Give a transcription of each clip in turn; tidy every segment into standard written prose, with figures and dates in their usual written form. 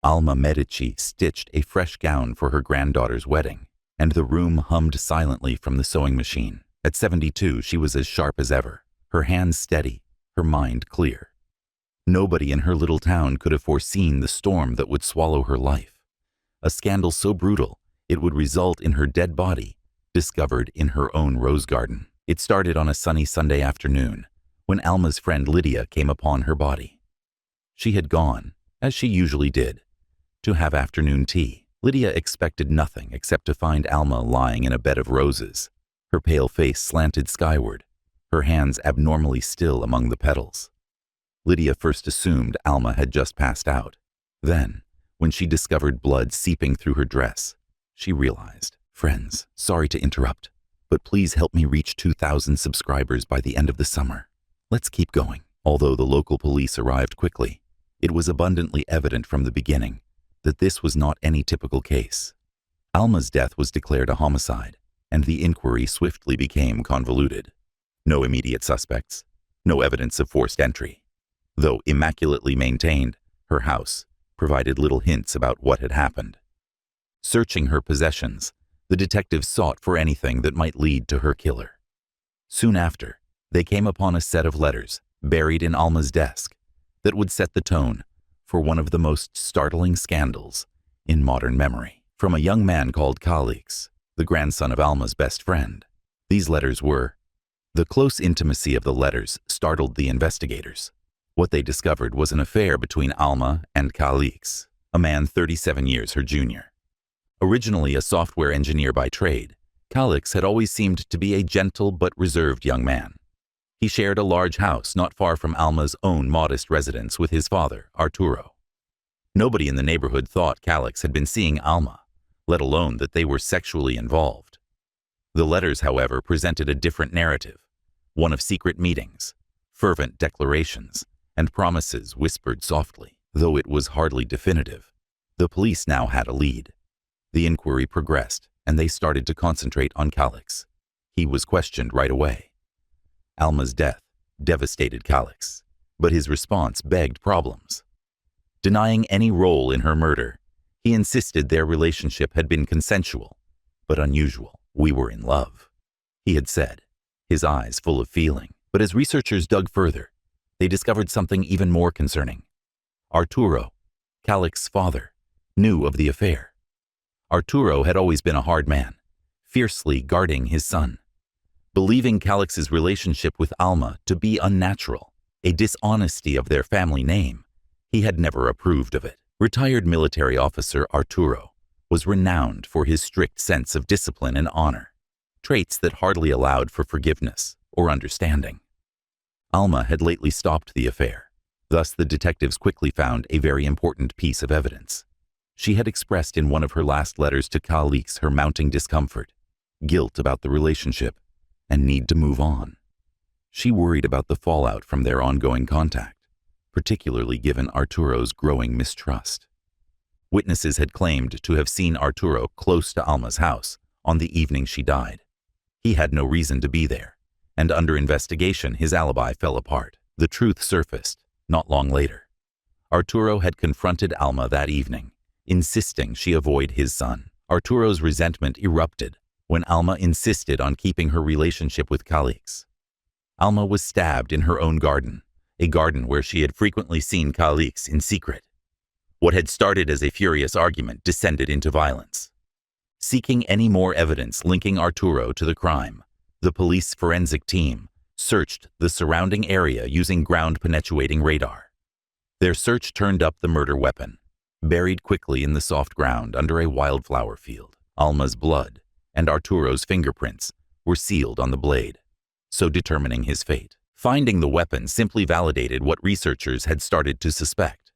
Alma Medici stitched a fresh gown for her granddaughter's wedding, and the room hummed silently from the sewing machine. At 72, she was as sharp as ever, her hands steady, her mind clear. Nobody in her little town could have foreseen the storm that would swallow her life. A scandal so brutal, it would result in her dead body, discovered in her own rose garden. It started on a sunny Sunday afternoon, when Alma's friend Lydia came upon her body. She had gone, as she usually did, to have afternoon tea. Lydia expected nothing except to find Alma lying in a bed of roses, her pale face slanted skyward, her hands abnormally still among the petals. Lydia first assumed Alma had just passed out. Then, when she discovered blood seeping through her dress, she realized, "Friends, sorry to interrupt, but please help me reach 2,000 subscribers by the end of the summer. Let's keep going." Although the local police arrived quickly, it was abundantly evident from the beginning that this was not any typical case. Alma's death was declared a homicide, and the inquiry swiftly became convoluted. No immediate suspects, no evidence of forced entry. Though immaculately maintained, her house provided little hints about what had happened. Searching her possessions, the detectives sought for anything that might lead to her killer. Soon after, they came upon a set of letters buried in Alma's desk that would set the tone for one of the most startling scandals in modern memory. From a young man called Calix, the grandson of Alma's best friend. These letters were. The close intimacy of the letters startled the investigators. What they discovered was an affair between Alma and Calix, a man 37 years her junior. Originally a software engineer by trade, Calix had always seemed to be a gentle but reserved young man. He shared a large house not far from Alma's own modest residence with his father, Arturo. Nobody in the neighborhood thought Calix had been seeing Alma, let alone that they were sexually involved. The letters, however, presented a different narrative, one of secret meetings, fervent declarations, and promises whispered softly. Though it was hardly definitive, the police now had a lead. The inquiry progressed, and they started to concentrate on Calix. He was questioned right away. Alma's death devastated Calix, but his response begged problems. Denying any role in her murder, he insisted their relationship had been consensual, but unusual. "We were in love," he had said, his eyes full of feeling. But as researchers dug further, they discovered something even more concerning. Arturo, Calix's father, knew of the affair. Arturo had always been a hard man, fiercely guarding his son. Believing Calix's relationship with Alma to be unnatural, a dishonesty of their family name, he had never approved of it. Retired military officer Arturo was renowned for his strict sense of discipline and honor, traits that hardly allowed for forgiveness or understanding. Alma had lately stopped the affair. Thus, the detectives quickly found a very important piece of evidence. She had expressed in one of her last letters to Calix her mounting discomfort, guilt about the relationship, and need to move on. She worried about the fallout from their ongoing contact, particularly given Arturo's growing mistrust. Witnesses had claimed to have seen Arturo close to Alma's house on the evening she died. He had no reason to be there, and under investigation his alibi fell apart. The truth surfaced not long later. Arturo had confronted Alma that evening, insisting she avoid his son. Arturo's resentment erupted when Alma insisted on keeping her relationship with Calix. Alma was stabbed in her own garden, a garden where she had frequently seen Calix in secret. What had started as a furious argument descended into violence. Seeking any more evidence linking Arturo to the crime, the police forensic team searched the surrounding area using ground-penetrating radar. Their search turned up the murder weapon, buried quickly in the soft ground under a wildflower field. Alma's blood and Arturo's fingerprints were sealed on the blade, so determining his fate. Finding the weapon simply validated what researchers had started to suspect.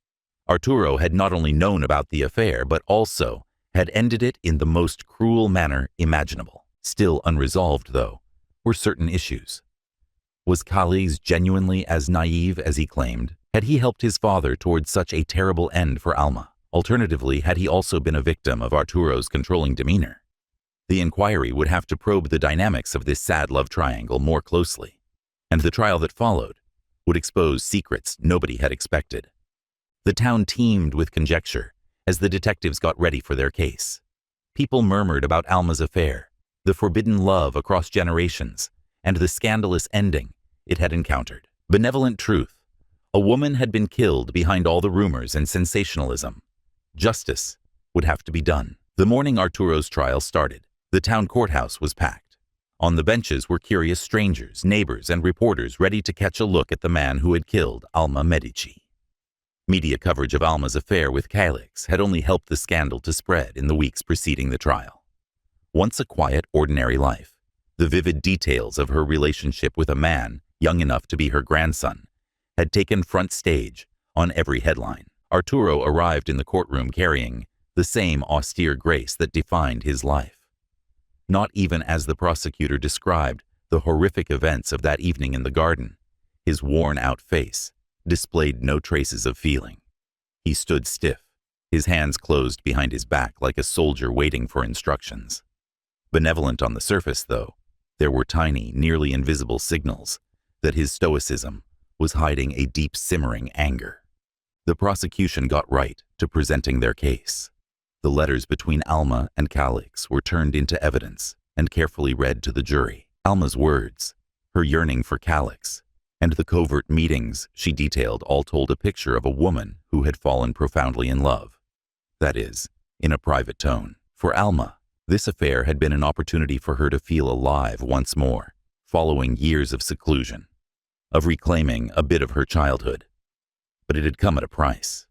Arturo had not only known about the affair, but also had ended it in the most cruel manner imaginable. Still unresolved, though, were certain issues. Was Calix genuinely as naive as he claimed? Had he helped his father towards such a terrible end for Alma? Alternatively, had he also been a victim of Arturo's controlling demeanor? The inquiry would have to probe the dynamics of this sad love triangle more closely, and the trial that followed would expose secrets nobody had expected. The town teemed with conjecture, as the detectives got ready for their case. People murmured about Alma's affair, the forbidden love across generations, and the scandalous ending it had encountered. Benevolent truth. A woman had been killed behind all the rumors and sensationalism. Justice would have to be done. The morning Arturo's trial started, the town courthouse was packed. On the benches were curious strangers, neighbors, and reporters ready to catch a look at the man who had killed Alma Medici. Media coverage of Alma's affair with Calix had only helped the scandal to spread in the weeks preceding the trial. Once a quiet, ordinary life, the vivid details of her relationship with a man young enough to be her grandson had taken front stage on every headline. Arturo arrived in the courtroom carrying the same austere grace that defined his life. Not even as the prosecutor described the horrific events of that evening in the garden, his worn-out face displayed no traces of feeling. He stood stiff, his hands closed behind his back like a soldier waiting for instructions. Benevolent on the surface, though, there were tiny, nearly invisible signals that his stoicism was hiding a deep simmering anger. The prosecution got right to presenting their case. The letters between Alma and Calix were turned into evidence and carefully read to the jury. Alma's words, her yearning for Calix, and the covert meetings she detailed all told a picture of a woman who had fallen profoundly in love. That is, in a private tone. For Alma, this affair had been an opportunity for her to feel alive once more, following years of seclusion, of reclaiming a bit of her childhood. But it had come at a price.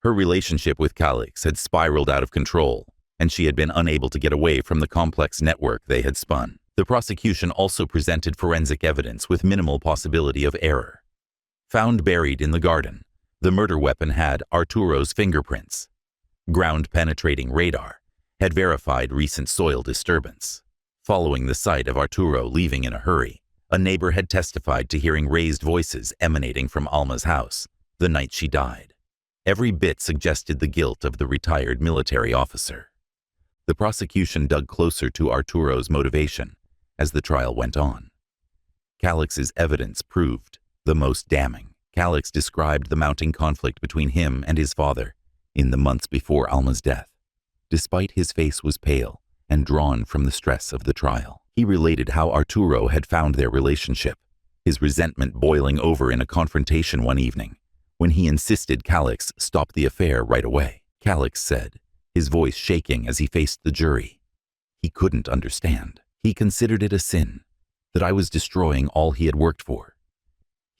Her relationship with Calix had spiraled out of control, and she had been unable to get away from the complex network they had spun. The prosecution also presented forensic evidence with minimal possibility of error. Found buried in the garden, the murder weapon had Arturo's fingerprints. Ground-penetrating radar had verified recent soil disturbance. Following the sight of Arturo leaving in a hurry, a neighbor had testified to hearing raised voices emanating from Alma's house the night she died. Every bit suggested the guilt of the retired military officer. The prosecution dug closer to Arturo's motivation as the trial went on. Calix's evidence proved the most damning. Calix described the mounting conflict between him and his father in the months before Alma's death. Despite his face was pale and drawn from the stress of the trial, he related how Arturo had found their relationship, his resentment boiling over in a confrontation one evening when he insisted Calix stop the affair right away. Calix said, his voice shaking as he faced the jury, he couldn't understand. He considered it a sin, that I was destroying all he had worked for.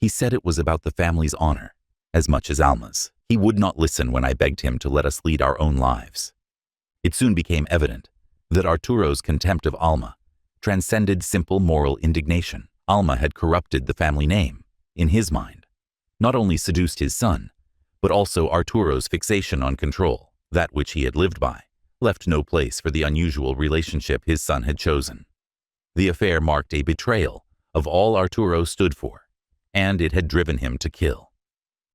He said it was about the family's honor, as much as Alma's. He would not listen when I begged him to let us lead our own lives. It soon became evident that Arturo's contempt of Alma transcended simple moral indignation. Alma had corrupted the family name, in his mind, not only seduced his son, but also Arturo's fixation on control, that which he had lived by, left no place for the unusual relationship his son had chosen. The affair marked a betrayal of all Arturo stood for, and it had driven him to kill.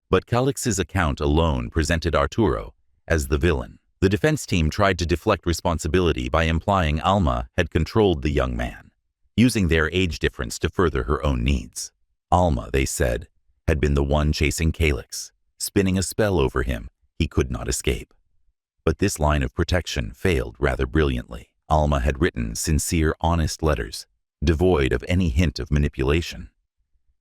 But Calix's account alone presented Arturo as the villain. The defense team tried to deflect responsibility by implying Alma had controlled the young man, using their age difference to further her own needs. Alma, they said, had been the one chasing Calix, spinning a spell over him he could not escape. But this line of protection failed rather brilliantly. Alma had written sincere, honest letters, devoid of any hint of manipulation.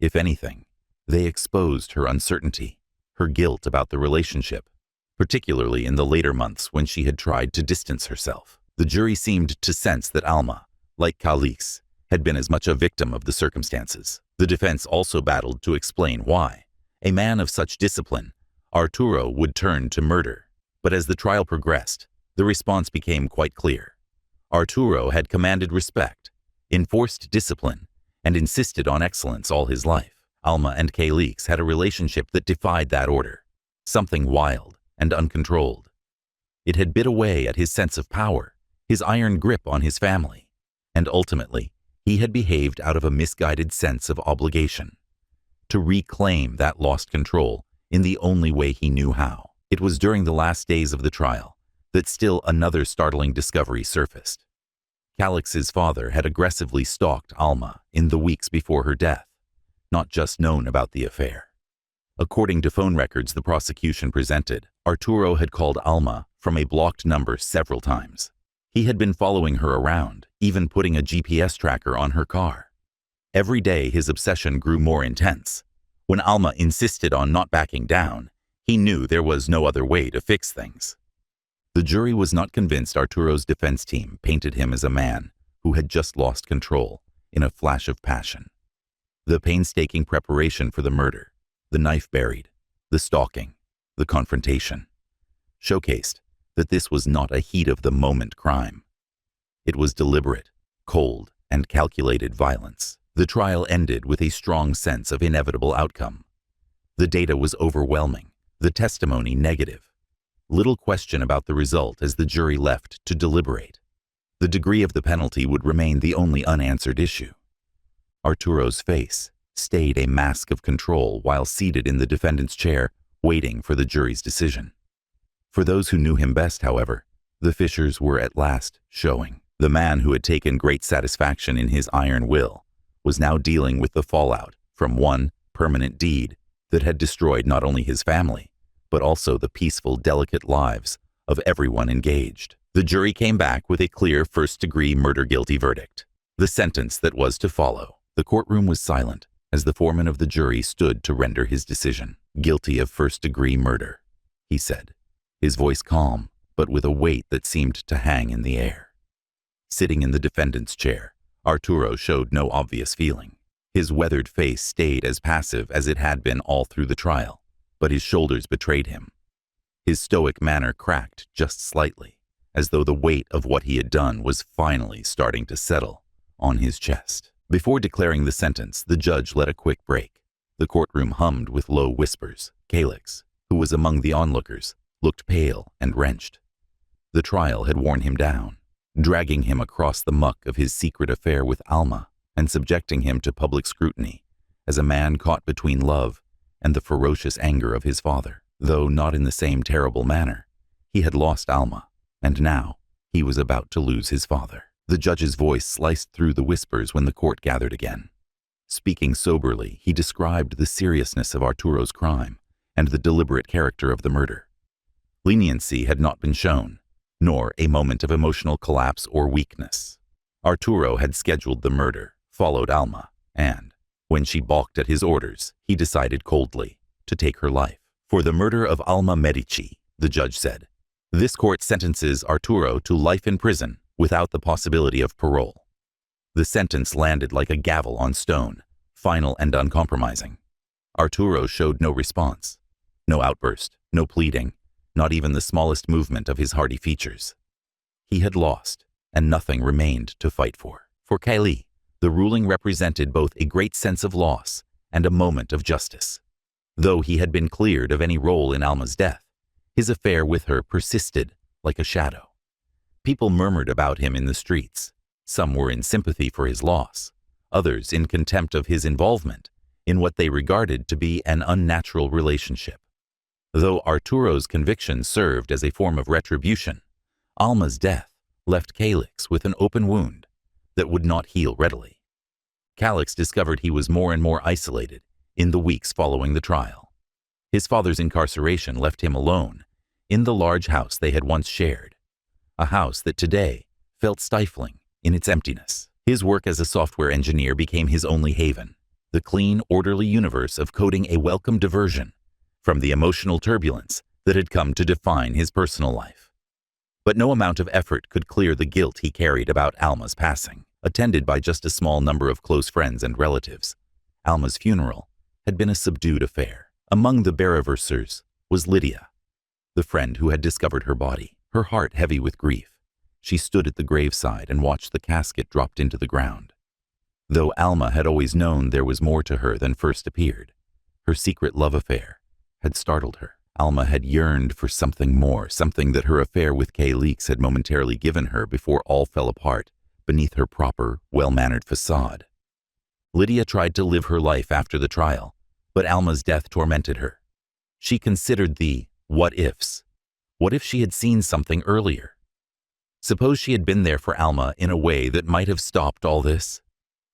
If anything, they exposed her uncertainty, her guilt about the relationship, particularly in the later months when she had tried to distance herself. The jury seemed to sense that Alma, like Calix, had been as much a victim of the circumstances. The defense also battled to explain why, a man of such discipline, Arturo would turn to murder. But as the trial progressed, the response became quite clear. Arturo had commanded respect, enforced discipline, and insisted on excellence all his life. Alma and Calix had a relationship that defied that order, something wild and uncontrolled. It had bit away at his sense of power, his iron grip on his family, and ultimately, he had behaved out of a misguided sense of obligation, to reclaim that lost control in the only way he knew how. It was during the last days of the trial that still another startling discovery surfaced. Calix's father had aggressively stalked Alma in the weeks before her death, not just known about the affair. According to phone records the prosecution presented, Arturo had called Alma from a blocked number several times. He had been following her around, even putting a GPS tracker on her car. Every day his obsession grew more intense. When Alma insisted on not backing down, he knew there was no other way to fix things. The jury was not convinced Arturo's defense team painted him as a man who had just lost control in a flash of passion. The painstaking preparation for the murder, the knife buried, the stalking, the confrontation, showcased that this was not a heat-of-the-moment crime. It was deliberate, cold, and calculated violence. The trial ended with a strong sense of inevitable outcome. The data was overwhelming, the testimony negative. Little question about the result as the jury left to deliberate. The degree of the penalty would remain the only unanswered issue. Arturo's face stayed a mask of control while seated in the defendant's chair, waiting for the jury's decision. For those who knew him best, however, the fissures were at last showing. The man who had taken great satisfaction in his iron will was now dealing with the fallout from one permanent deed that had destroyed not only his family, but also the peaceful, delicate lives of everyone engaged. The jury came back with a clear first-degree murder guilty verdict, the sentence that was to follow. The courtroom was silent as the foreman of the jury stood to render his decision. "Guilty of first-degree murder," he said, his voice calm, but with a weight that seemed to hang in the air. Sitting in the defendant's chair, Arturo showed no obvious feeling. His weathered face stayed as passive as it had been all through the trial, but his shoulders betrayed him. His stoic manner cracked just slightly, as though the weight of what he had done was finally starting to settle on his chest. Before declaring the sentence, the judge let a quick break. The courtroom hummed with low whispers. Calix, who was among the onlookers, looked pale and wrenched. The trial had worn him down, dragging him across the muck of his secret affair with Alma and subjecting him to public scrutiny as a man caught between love and the ferocious anger of his father. Though not in the same terrible manner, he had lost Alma, and now he was about to lose his father. The judge's voice sliced through the whispers when the court gathered again. Speaking soberly, he described the seriousness of Arturo's crime and the deliberate character of the murder. Leniency had not been shown, nor a moment of emotional collapse or weakness. Arturo had scheduled the murder, followed Alma, and, when she balked at his orders, he decided coldly to take her life. "For the murder of Alma Medici," the judge said, "this court sentences Arturo to life in prison without the possibility of parole." The sentence landed like a gavel on stone, final and uncompromising. Arturo showed no response, no outburst, no pleading, not even the smallest movement of his hardy features. He had lost, and nothing remained to fight for. For Kylie, the ruling represented both a great sense of loss and a moment of justice. Though he had been cleared of any role in Alma's death, his affair with her persisted like a shadow. People murmured about him in the streets. Some were in sympathy for his loss, others in contempt of his involvement in what they regarded to be an unnatural relationship. Though Arturo's conviction served as a form of retribution, Alma's death left Calix with an open wound that would not heal readily. Calix discovered he was more and more isolated in the weeks following the trial. His father's incarceration left him alone in the large house they had once shared, a house that today felt stifling in its emptiness. His work as a software engineer became his only haven, the clean, orderly universe of coding a welcome diversion from the emotional turbulence that had come to define his personal life. But no amount of effort could clear the guilt he carried about Alma's passing. Attended by just a small number of close friends and relatives, Alma's funeral had been a subdued affair. Among the bereversers was Lydia, the friend who had discovered her body. Her heart heavy with grief, she stood at the graveside and watched the casket dropped into the ground. Though Alma had always known there was more to her than first appeared, her secret love affair had startled her. Alma had yearned for something more, something that her affair with Calix had momentarily given her before all fell apart beneath her proper, well-mannered facade. Lydia tried to live her life after the trial, but Alma's death tormented her. She considered the what-ifs. What if she had seen something earlier? Suppose she had been there for Alma in a way that might have stopped all this?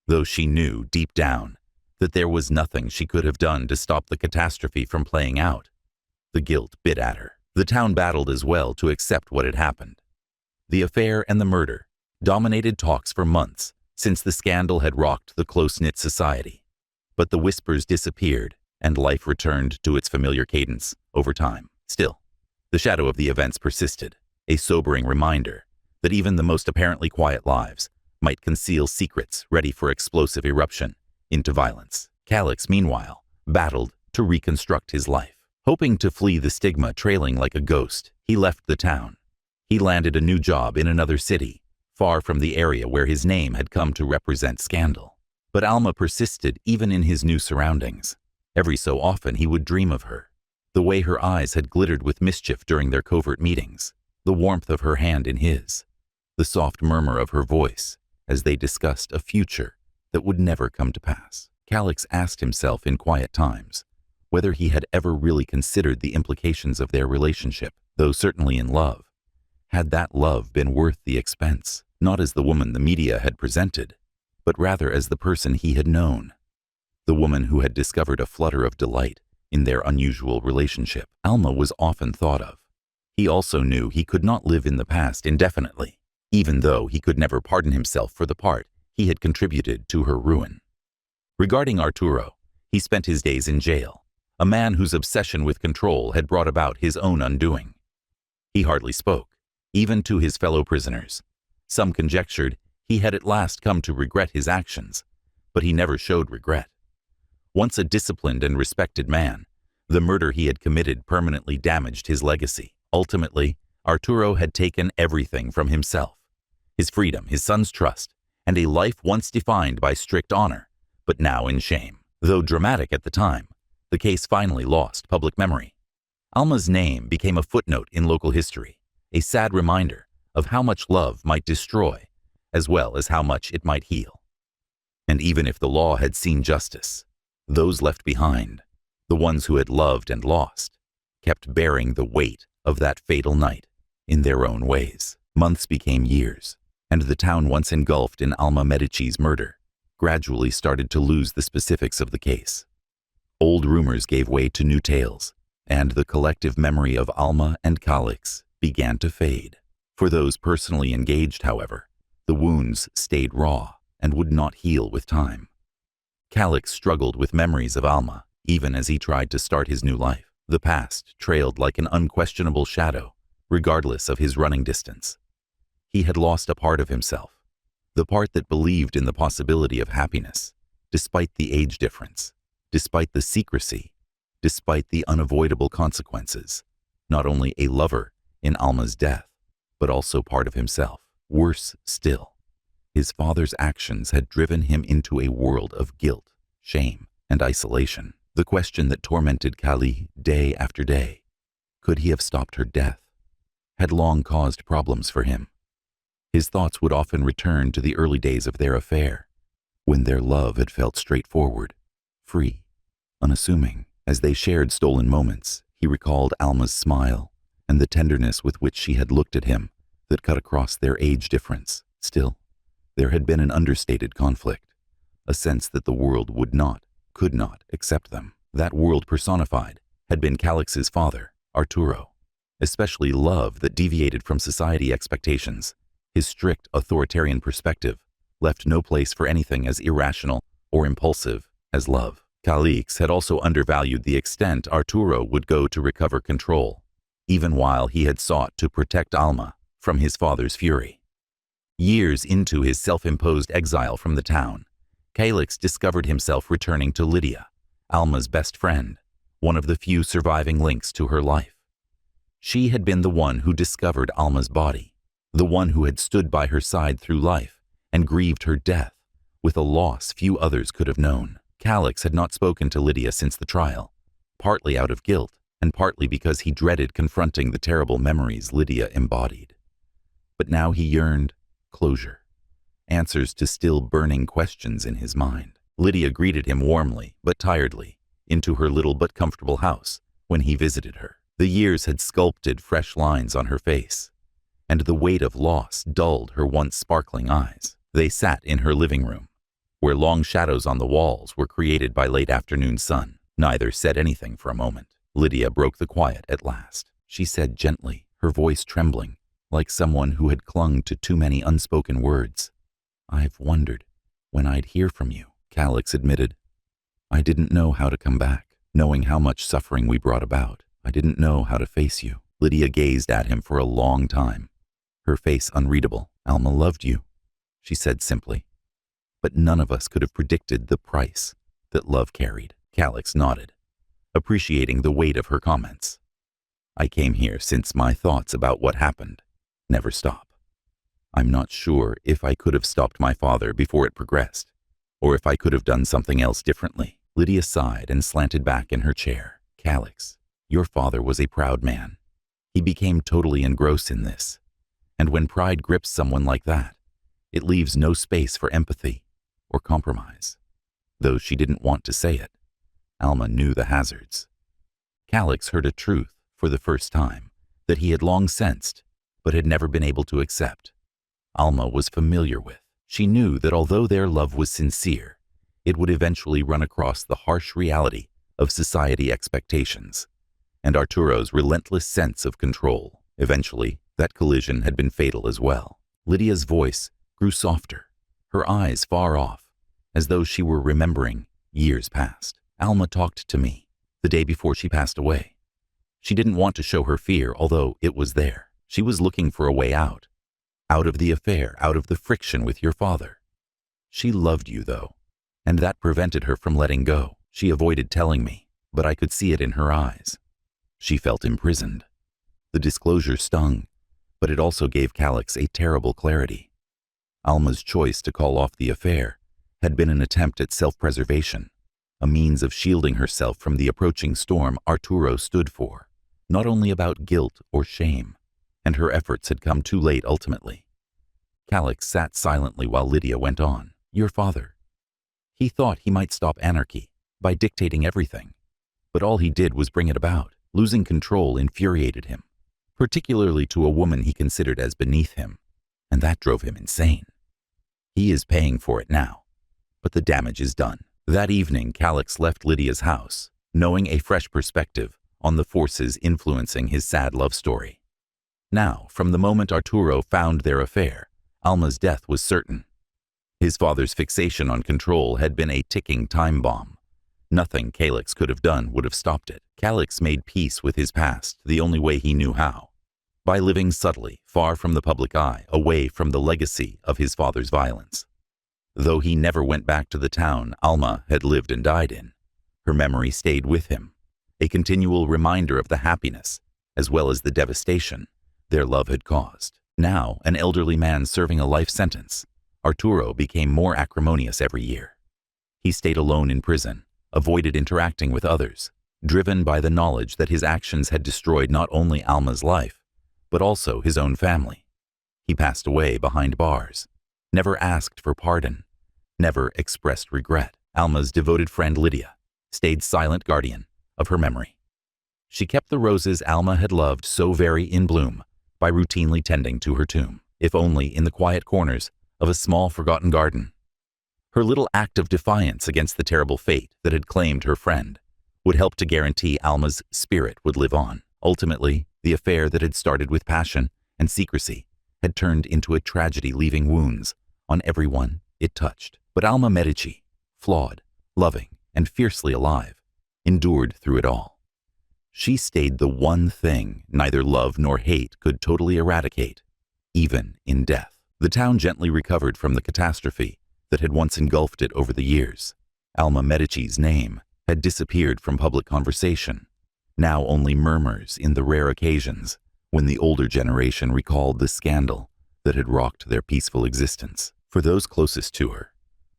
Though she knew, deep down, that there was nothing she could have done to stop the catastrophe from playing out, the guilt bit at her. The town battled as well to accept what had happened. The affair and the murder dominated talks for months since the scandal had rocked the close-knit society. But the whispers disappeared and life returned to its familiar cadence over time. Still, the shadow of the events persisted, a sobering reminder that even the most apparently quiet lives might conceal secrets ready for explosive eruption into violence. Calix, meanwhile, battled to reconstruct his life. Hoping to flee the stigma trailing like a ghost, he left the town. He landed a new job in another city, far from the area where his name had come to represent scandal. But Alma persisted even in his new surroundings. Every so often he would dream of her, the way her eyes had glittered with mischief during their covert meetings, the warmth of her hand in his, the soft murmur of her voice as they discussed a future that would never come to pass. Calix asked himself in quiet times whether he had ever really considered the implications of their relationship, though certainly in love. Had that love been worth the expense, not as the woman the media had presented, but rather as the person he had known, the woman who had discovered a flutter of delight in their unusual relationship? Alma was often thought of. He also knew he could not live in the past indefinitely, even though he could never pardon himself for the part he had contributed to her ruin. Regarding Arturo, he spent his days in jail, a man whose obsession with control had brought about his own undoing. He hardly spoke, even to his fellow prisoners. Some conjectured he had at last come to regret his actions, but he never showed regret. Once a disciplined and respected man, the murder he had committed permanently damaged his legacy. Ultimately, Arturo had taken everything from himself: his freedom, his son's trust, and a life once defined by strict honor, but now in shame. Though dramatic at the time, the case finally lost public memory. Alma's name became a footnote in local history, a sad reminder of how much love might destroy, as well as how much it might heal. And even if the law had seen justice, those left behind, the ones who had loved and lost, kept bearing the weight of that fatal night in their own ways. Months became years, and the town once engulfed in Alma Medici's murder gradually started to lose the specifics of the case. Old rumors gave way to new tales, and the collective memory of Alma and Calix began to fade. For those personally engaged, however, the wounds stayed raw and would not heal with time. Calix struggled with memories of Alma, even as he tried to start his new life. The past trailed like an unquestionable shadow, regardless of his running distance. He had lost a part of himself, the part that believed in the possibility of happiness, despite the age difference, despite the secrecy, despite the unavoidable consequences. Not only a lover in Alma's death, but also part of himself. Worse still, his father's actions had driven him into a world of guilt, shame, and isolation. The question that tormented Kali day after day, could he have stopped her death, had long caused problems for him. His thoughts would often return to the early days of their affair, when their love had felt straightforward, free, unassuming. As they shared stolen moments, he recalled Alma's smile and the tenderness with which she had looked at him that cut across their age difference. Still, there had been an understated conflict, a sense that the world would not, could not accept them. That world personified had been Calix's father, Arturo. Especially love that deviated from society expectations. His strict authoritarian perspective left no place for anything as irrational or impulsive as love. Calix had also undervalued the extent Arturo would go to recover control, even while he had sought to protect Alma from his father's fury. Years into his self-imposed exile from the town, Calix discovered himself returning to Lydia, Alma's best friend, one of the few surviving links to her life. She had been the one who discovered Alma's body, the one who had stood by her side through life and grieved her death with a loss few others could have known. Calix had not spoken to Lydia since the trial, partly out of guilt and partly because he dreaded confronting the terrible memories Lydia embodied. But now he yearned closure, answers to still burning questions in his mind. Lydia greeted him warmly but tiredly into her little but comfortable house when he visited her. The years had sculpted fresh lines on her face, and the weight of loss dulled her once sparkling eyes. They sat in her living room, where long shadows on the walls were created by late afternoon sun. Neither said anything for a moment. Lydia broke the quiet at last. she said gently, her voice trembling, like someone who had clung to too many unspoken words. I've wondered when I'd hear from you, Calix admitted. I didn't know how to come back, knowing how much suffering we brought about. I didn't know how to face you. Lydia gazed at him for a long time, her face unreadable. Alma loved you, she said simply. But none of us could have predicted the price that love carried. Calix nodded, appreciating the weight of her comments. I came here since my thoughts about what happened never stop. I'm not sure if I could have stopped my father before it progressed, or if I could have done something else differently. Lydia sighed and slanted back in her chair. Calix, your father was a proud man. He became totally engrossed in this. And when pride grips someone like that, it leaves no space for empathy or compromise. Though she didn't want to say it, Alma knew the hazards. Calix heard a truth for the first time that he had long sensed but had never been able to accept. Alma was familiar with. She knew that although their love was sincere, it would eventually run across the harsh reality of society expectations and Arturo's relentless sense of control. Eventually, that collision had been fatal as well. Lydia's voice grew softer, her eyes far off, as though she were remembering years past. Alma talked to me the day before she passed away. She didn't want to show her fear, although it was there. She was looking for a way out of the affair, out of the friction with your father. She loved you, though, and that prevented her from letting go. She avoided telling me, but I could see it in her eyes. She felt imprisoned. The disclosure stung, but it also gave Calix a terrible clarity. Alma's choice to call off the affair had been an attempt at self-preservation, a means of shielding herself from the approaching storm Arturo stood for, not only about guilt or shame, and her efforts had come too late ultimately. Calix sat silently while Lydia went on. Your father. He thought he might stop anarchy by dictating everything, but all he did was bring it about. Losing control infuriated him, particularly to a woman he considered as beneath him, and that drove him insane. He is paying for it now, but the damage is done. That evening, Calix left Lydia's house, knowing a fresh perspective on the forces influencing his sad love story. Now, from the moment Arturo found their affair, Alma's death was certain. His father's fixation on control had been a ticking time bomb. Nothing Calix could have done would have stopped it. Calix made peace with his past the only way he knew how, by living subtly, far from the public eye, away from the legacy of his father's violence. Though he never went back to the town Alma had lived and died in, her memory stayed with him, a continual reminder of the happiness, as well as the devastation, their love had caused. Now, an elderly man serving a life sentence, Arturo became more acrimonious every year. He stayed alone in prison, avoided interacting with others, driven by the knowledge that his actions had destroyed not only Alma's life, but also his own family. He passed away behind bars, never asked for pardon, never expressed regret. Alma's devoted friend Lydia stayed silent guardian of her memory. She kept the roses Alma had loved so very in bloom by routinely tending to her tomb, if only in the quiet corners of a small forgotten garden. Her little act of defiance against the terrible fate that had claimed her friend would help to guarantee Alma's spirit would live on. Ultimately, the affair that had started with passion and secrecy had turned into a tragedy, leaving wounds on everyone it touched. But Alma Medici, flawed, loving, and fiercely alive, endured through it all. She stayed the one thing neither love nor hate could totally eradicate, even in death. The town gently recovered from the catastrophe that had once engulfed it over the years. Alma Medici's name had disappeared from public conversation, now only murmurs in the rare occasions when the older generation recalled the scandal that had rocked their peaceful existence. For those closest to her,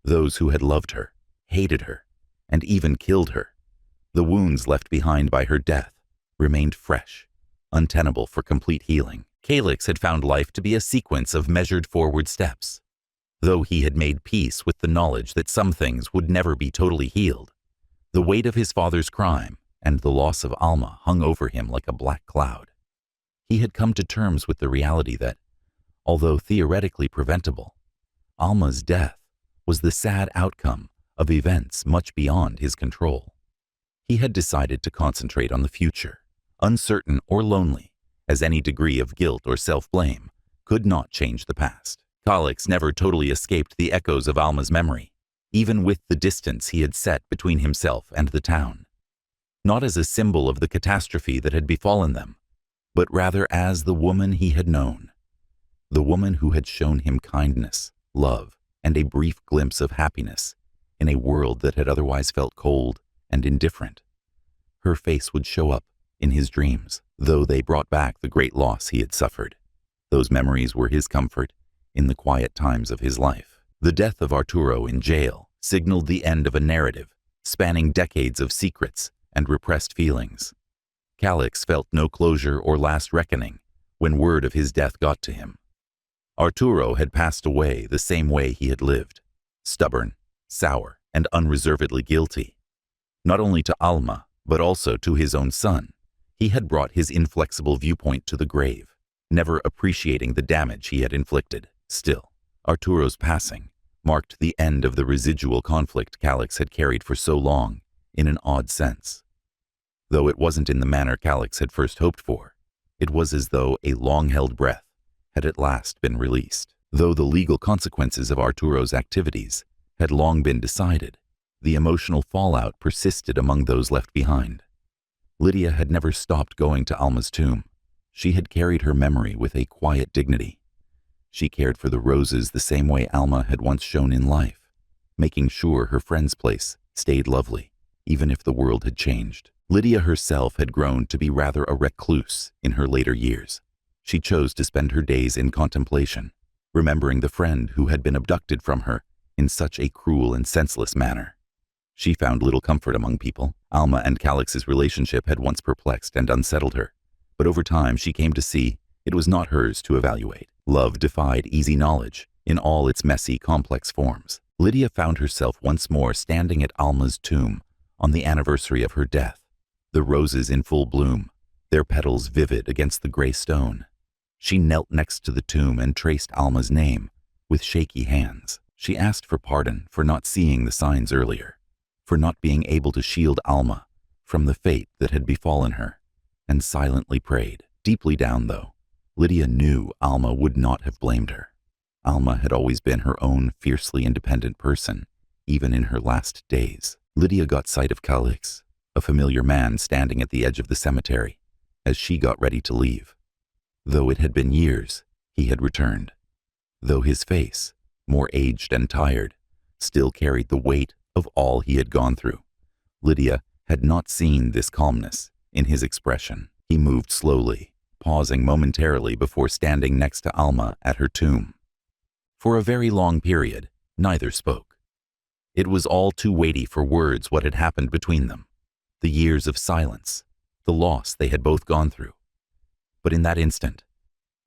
those who had loved her, hated her, and even killed her, the wounds left behind by her death remained fresh, untenable for complete healing. Calix had found life to be a sequence of measured forward steps. Though he had made peace with the knowledge that some things would never be totally healed, the weight of his father's crime and the loss of Alma hung over him like a black cloud. He had come to terms with the reality that, although theoretically preventable, Alma's death was the sad outcome of events much beyond his control. He had decided to concentrate on the future, uncertain or lonely, as any degree of guilt or self-blame could not change the past. Calix never totally escaped the echoes of Alma's memory, even with the distance he had set between himself and the town. Not as a symbol of the catastrophe that had befallen them, but rather as the woman he had known. The woman who had shown him kindness, love, and a brief glimpse of happiness in a world that had otherwise felt cold and indifferent. Her face would show up in his dreams, though they brought back the great loss he had suffered. Those memories were his comfort in the quiet times of his life. The death of Arturo in jail signaled the end of a narrative spanning decades of secrets and repressed feelings. Calix felt no closure or last reckoning when word of his death got to him. Arturo had passed away the same way he had lived, stubborn, sour, and unreservedly guilty. Not only to Alma, but also to his own son, he had brought his inflexible viewpoint to the grave, never appreciating the damage he had inflicted. Still, Arturo's passing marked the end of the residual conflict Calix had carried for so long, in an odd sense. Though it wasn't in the manner Calix had first hoped for, it was as though a long-held breath had at last been released. Though the legal consequences of Arturo's activities had long been decided, the emotional fallout persisted among those left behind. Lydia had never stopped going to Alma's tomb. She had carried her memory with a quiet dignity. She cared for the roses the same way Alma had once shown in life, making sure her friend's place stayed lovely, even if the world had changed. Lydia herself had grown to be rather a recluse in her later years. She chose to spend her days in contemplation, remembering the friend who had been abducted from her in such a cruel and senseless manner. She found little comfort among people. Alma and Calix's relationship had once perplexed and unsettled her, but over time she came to see it was not hers to evaluate. Love defied easy knowledge in all its messy, complex forms. Lydia found herself once more standing at Alma's tomb on the anniversary of her death, the roses in full bloom, their petals vivid against the gray stone. She knelt next to the tomb and traced Alma's name with shaky hands. She asked for pardon for not seeing the signs earlier, for not being able to shield Alma from the fate that had befallen her, and silently prayed. Deeply down, though, Lydia knew Alma would not have blamed her. Alma had always been her own fiercely independent person, even in her last days. Lydia got sight of Calix, a familiar man standing at the edge of the cemetery, as she got ready to leave. Though it had been years, he had returned. Though his face, more aged and tired, still carried the weight of all he had gone through, Lydia had not seen this calmness in his expression. He moved slowly, pausing momentarily before standing next to Alma at her tomb. For a very long period, neither spoke. It was all too weighty for words what had happened between them, the years of silence, the loss they had both gone through. But in that instant,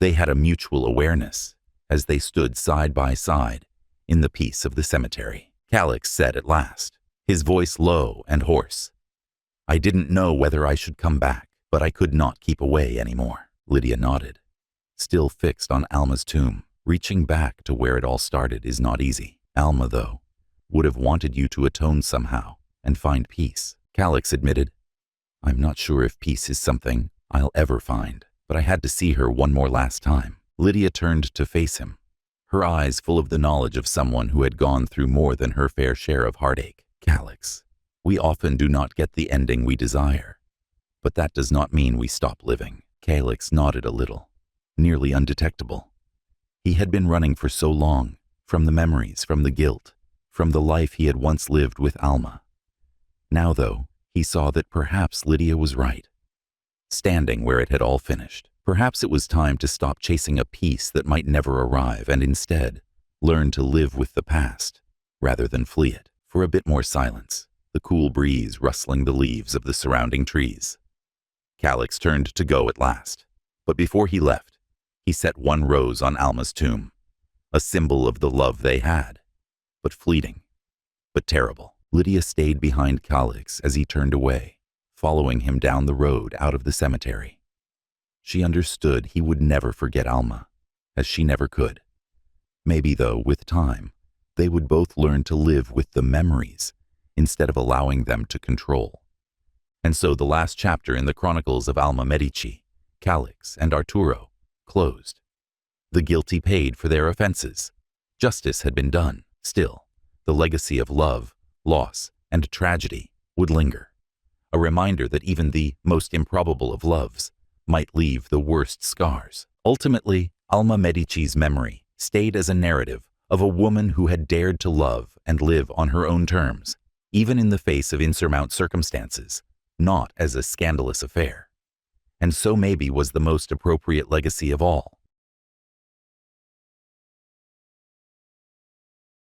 they had a mutual awareness as they stood side by side in the peace of the cemetery. Calix said at last, his voice low and hoarse, "I didn't know whether I should come back, but I could not keep away anymore." Lydia nodded, still fixed on Alma's tomb. Reaching back to where it all started is not easy. Alma, though, would have wanted you to atone somehow and find peace. Calix admitted, "I'm not sure if peace is something I'll ever find, but I had to see her one more last time." Lydia turned to face him, her eyes full of the knowledge of someone who had gone through more than her fair share of heartache. "Calix, we often do not get the ending we desire, but that does not mean we stop living." Calix nodded a little, nearly undetectable. He had been running for so long, from the memories, from the guilt, from the life he had once lived with Alma. Now, though, he saw that perhaps Lydia was right. Standing where it had all finished, perhaps it was time to stop chasing a peace that might never arrive and instead learn to live with the past rather than flee it. For a bit more silence, the cool breeze rustling the leaves of the surrounding trees. Calix turned to go at last, but before he left, he set one rose on Alma's tomb, a symbol of the love they had, but fleeting, but terrible. Lydia stayed behind Calix as he turned away, following him down the road out of the cemetery. She understood he would never forget Alma, as she never could. Maybe, though, with time, they would both learn to live with the memories instead of allowing them to control. And so the last chapter in the chronicles of Alma Medici, Calix, and Arturo closed. The guilty paid for their offenses. Justice had been done. Still, the legacy of love, loss, and tragedy would linger. A reminder that even the most improbable of loves might leave the worst scars. Ultimately, Alma Medici's memory stayed as a narrative of a woman who had dared to love and live on her own terms, even in the face of insurmountable circumstances, not as a scandalous affair. And so maybe was the most appropriate legacy of all,